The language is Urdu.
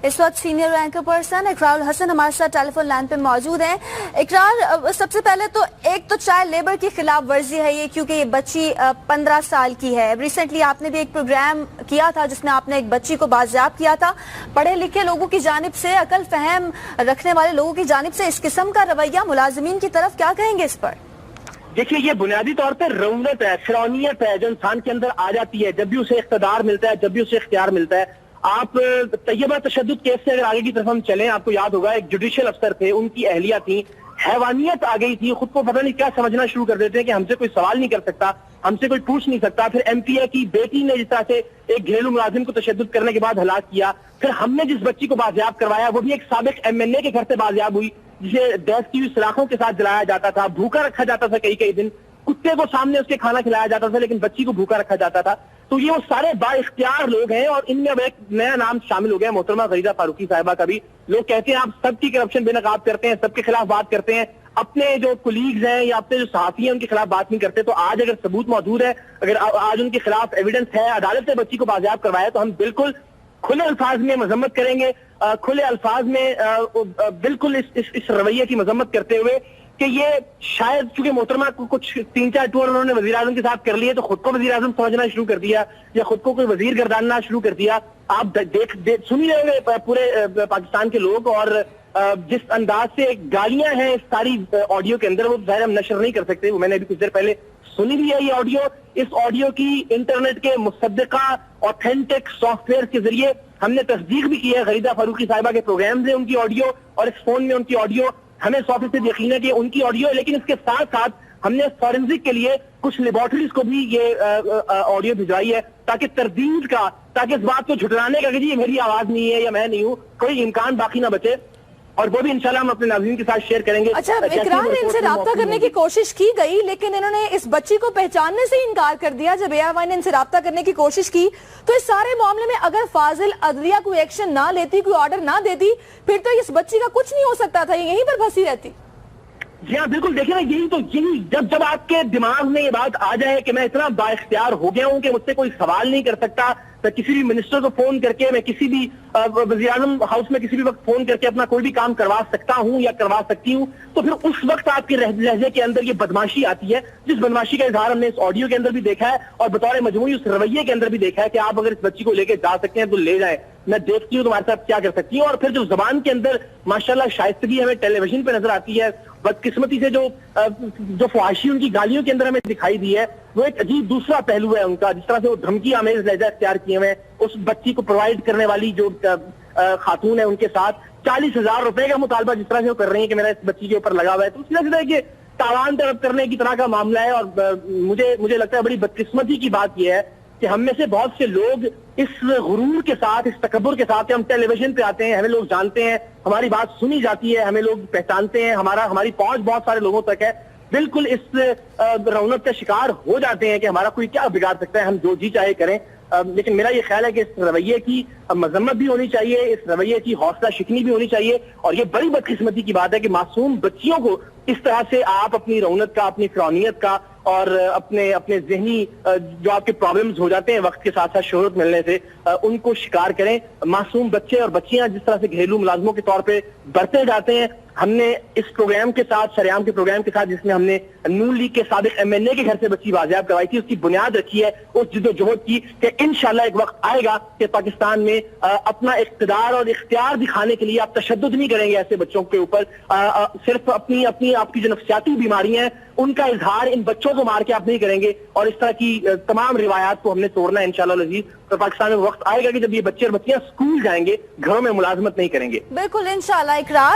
اس وقت سینئر اینکر پرسن اقرار الحسن ہمارے ساتھ ٹیلی فون لائن پہ موجود ہیں۔ اقرار، سب سے پہلے تو ایک تو چائلڈ لیبر کی خلاف ورزی ہے یہ، کیونکہ یہ بچی 15 سال کی ہے۔ ریسنٹلی آپ نے بھی ایک پروگرام کیا تھا جس میں آپ نے ایک بچی کو بازیاب کیا تھا۔ پڑھے لکھے لوگوں کی جانب سے، عقل فہم رکھنے والے لوگوں کی جانب سے اس قسم کا رویہ ملازمین کی طرف، کیا کہیں گے اس پر؟ دیکھیے، یہ بنیادی طور پہ رعونت ہے، فرعونیت ہے جو انسان کے اندر آ جاتی ہے جب بھی اسے اقتدار ملتا ہے، جب بھی اسے اختیار ملتا ہے۔ آپ طیبہ تشدد کیس سے اگر آگے کی طرف ہم چلیں، آپ کو یاد ہوگا ایک جوڈیشل افسر تھے، ان کی اہلیہ تھی، حیوانیت آ گئی تھی، خود کو پتہ نہیں کیا سمجھنا شروع کر دیتے ہیں کہ ہم سے کوئی سوال نہیں کر سکتا، ہم سے کوئی پوچھ نہیں سکتا۔ پھر ایم پی اے کی بیٹی نے جس طرح سے ایک گھریلو ملازم کو تشدد کرنے کے بعد ہلاک کیا، پھر ہم نے جس بچی کو بازیاب کروایا وہ بھی ایک سابق ایم این اے کے گھر سے بازیاب ہوئی، جسے دہشت کی ہوئی سلاخوں کے ساتھ جلایا جاتا تھا، بھوکا رکھا جاتا تھا کئی دن، کتے کو سامنے اس کے کھانا کھلایا جاتا تھا لیکن بچی کو بھوکا رکھا جاتا تھا۔ تو یہ وہ سارے با اختیار لوگ ہیں، اور ان میں اب ایک نیا نام شامل ہو گیا محترمہ غریدہ فاروقی صاحبہ کا بھی۔ لوگ کہتے ہیں آپ سب کی کرپشن بے نقاب کرتے ہیں، سب کے خلاف بات کرتے ہیں، اپنے جو کولیگز ہیں یا اپنے جو صحافی ہیں ان کے خلاف بات نہیں کرتے۔ تو آج اگر ثبوت موجود ہے، اگر آج ان کے خلاف ایویڈنس ہے، عدالت نے بچی کو بازیاب کروایا، تو ہم بالکل کھلے الفاظ میں مذمت کریں گے، کھلے الفاظ میں بالکل اس رویے کی مذمت کرتے ہوئے کہ یہ شاید چونکہ محترمہ کو کچھ 3-4 ٹور انہوں نے وزیر اعظم کے ساتھ کر لیے تو خود کو وزیر اعظم سمجھنا شروع کر دیا، یا خود کو کوئی وزیر گرداننا شروع کر دیا۔ آپ سن ہی رہے ہوئے پورے پاکستان کے لوگ، اور جس انداز سے گالیاں ہیں اس ساری آڈیو کے اندر، وہ ظاہر ہم نشر نہیں کر سکتے، میں نے ابھی کچھ دیر پہلے سنی بھی ہے یہ آڈیو۔ اس آڈیو کی انٹرنیٹ کے مصدقہ آتھینٹک سافٹ ویئر کے ذریعے ہم نے تصدیق بھی کی ہے، غریدہ فاروقی صاحبہ کے پروگرامز ہیں ان کی آڈیو، اور اس فون میں ان کی آڈیو، ہمیں 100% یقین ہے کہ ان کی آڈیو ہے۔ لیکن اس کے ساتھ ساتھ ہم نے فورنزک کے لیے کچھ لیبارٹریز کو بھی یہ آڈیو بھجوائی ہے، تاکہ تردید کا، تاکہ اس بات کو جھٹلانے کا کہ جی یہ میری آواز نہیں ہے یا میں نہیں ہوں، کوئی امکان باقی نہ بچے، اور وہ بھی انشاءاللہ ہم اپنے ناظرین کے ساتھ شیئر کریں گے۔ اچھا، اقرار نے ان سے رابطہ کرنے کی کوشش کی گئی لیکن انہوں نے اس بچی کو پہچاننے سے انکار کر دیا۔ جب ARY نے ان سے رابطہ کرنے کی کوشش کی تو اس سارے معاملے میں اگر فاضل عدلیہ کوئی ایکشن نہ لیتی، کوئی آرڈر نہ دیتی، پھر تو اس بچی کا کچھ نہیں ہو سکتا تھا، یہیں پر پھنسی رہتی۔ جی ہاں بالکل، دیکھیں نا، یہی جب آپ کے دماغ میں یہ بات آ جائے کہ میں اتنا با اختیار ہو گیا ہوں کہ مجھ سے کوئی سوال نہیں کر سکتا، میں کسی بھی منسٹر کو فون کر کے، میں کسی بھی وزیر اعظم ہاؤس میں کسی بھی وقت فون کر کے اپنا کوئی بھی کام کروا سکتا ہوں یا کروا سکتی ہوں، تو پھر اس وقت آپ کے لہجے کے اندر یہ بدماشی آتی ہے، جس بدماشی کا اظہار ہم نے اس آڈیو کے اندر بھی دیکھا ہے اور بطور مجموعی اس رویے کے اندر بھی دیکھا ہے کہ آپ اگر اس بچی کو لے کے جا سکتے ہیں تو لے جائیں، میں دیکھتی ہوں تمہارے ساتھ کیا کر سکتی ہوں۔ اور پھر جو زبان کے اندر ماشاءاللہ شائستگی ہمیں ٹیلی ویژن پہ نظر آتی ہے، بدقسمتی سے جو فحاشی ان کی گالیوں کے اندر ہمیں دکھائی دی ہے، وہ ایک عجیب دوسرا پہلو ہے ان کا، جس طرح سے وہ دھمکی آمیز لہجہ اختیار کیے ہوئے اس بچی کو پرووائڈ کرنے والی جو خاتون ہے ان کے ساتھ 40,000 روپے کا مطالبہ جس طرح سے وہ کر رہی ہیں کہ میرا اس بچی کے اوپر لگا ہوا ہے، تو سیدھا کہ تاوان طلب کرنے کی طرح کا معاملہ ہے۔ اور مجھے لگتا ہے بڑی بدقسمتی کی بات یہ ہے کہ ہم میں سے بہت سے لوگ اس غرور کے ساتھ، اس تکبر کے ساتھ، ہم ٹیلی ویژن پہ آتے ہیں، ہمیں لوگ جانتے ہیں، ہماری بات سنی جاتی ہے، ہمیں لوگ پہچانتے ہیں، ہماری پہنچ بہت سارے لوگوں تک ہے، بالکل اس رونق کا شکار ہو جاتے ہیں کہ ہمارا کوئی کیا بگاڑ سکتا ہے، ہم جو جی چاہے کریں۔ لیکن میرا یہ خیال ہے کہ اس رویے کی مذمت بھی ہونی چاہیے، اس رویے کی حوصلہ شکنی بھی ہونی چاہیے، اور یہ بڑی بدقسمتی کی بات ہے کہ معصوم بچیوں کو اس طرح سے آپ اپنی رونق کا، اپنی فرعونیت کا اور اپنے ذہنی جو آپ کے پرابلمز ہو جاتے ہیں وقت کے ساتھ ساتھ شہرت ملنے سے، ان کو شکار کریں۔ معصوم بچے اور بچیاں جس طرح سے گھریلو ملازموں کے طور پہ برتے جاتے ہیں، ہم نے اس پروگرام کے ساتھ، شریعام کے پروگرام کے ساتھ، جس میں ہم نے نون لیگ کے سابق ایم این اے کے گھر سے بچی بازیاب کروائی تھی، اس کی بنیاد رکھی ہے اس جد و جہد کی کہ انشاءاللہ ایک وقت آئے گا کہ پاکستان میں اپنا اقتدار اور اختیار دکھانے کے لیے آپ تشدد نہیں کریں گے ایسے بچوں کے اوپر، صرف اپنی آپ کی جو نفسیاتی بیماریاں ہیں ان کا اظہار ان بچوں کو مار کے آپ نہیں کریں گے، اور اس طرح کی تمام روایات کو ہم نے توڑنا ہے انشاءاللہ العزیز۔ تو پاکستان میں وقت آئے گا کہ جب یہ بچے اور بچیاں اسکول جائیں گے، گھروں میں ملازمت نہیں کریں گے۔ بالکل انشاءاللہ۔ اقرار